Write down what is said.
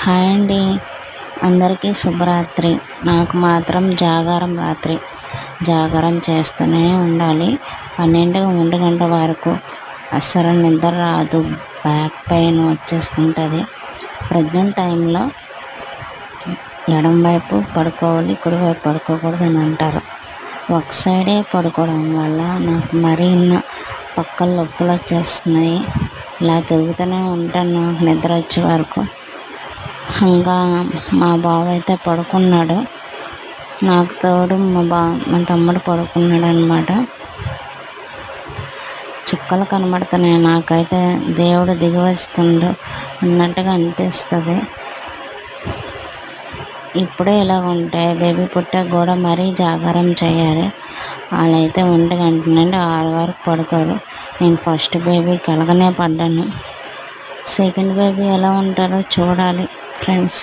Hi అండి, అందరికీ శుభరాత్రి. నాకు మాత్రం జాగారం రాత్రి జాగారం చేస్తూనే ఉండాలి. 12-1 వరకు అస్సలు నిద్ర రాదు, బ్యాక్ పెయిన్ వచ్చేస్తుంటుంది. ప్రెగ్నెంట్ టైంలో ఎడం వైపు పడుకోవాలి, కుడివైపు పడుకోకూడదు అని అంటారు. ఒక సైడే పడుకోవడం వల్ల నాకు పక్కల నొప్పులు వచ్చేస్తున్నాయి. ఇలా తిరుగుతూనే ఉంటాను నాకు నిద్ర వచ్చే వరకు. ఇంకా మా బావ అయితే పడుకున్నాడు, నాకు తోడు మా తమ్ముడు పడుకున్నాడు అనమాట. చుక్కలు కనబడుతున్నాయి, నాకైతే దేవుడు దిగివస్తుండు అన్నట్టుగా అనిపిస్తుంది. ఇప్పుడే ఇలా ఉంటే బేబీ పుట్టాక కూడా మరీ జాగారం చేయాలి. వాళ్ళైతే 1 నుండి 6 వరకు పడుకోరు. నేను ఫస్ట్ బేబీకి అలాగనే పడ్డాను. సెకండ్ బేబీ ఎలా ఉంటారో చూడాలి ఫ్రెండ్స్.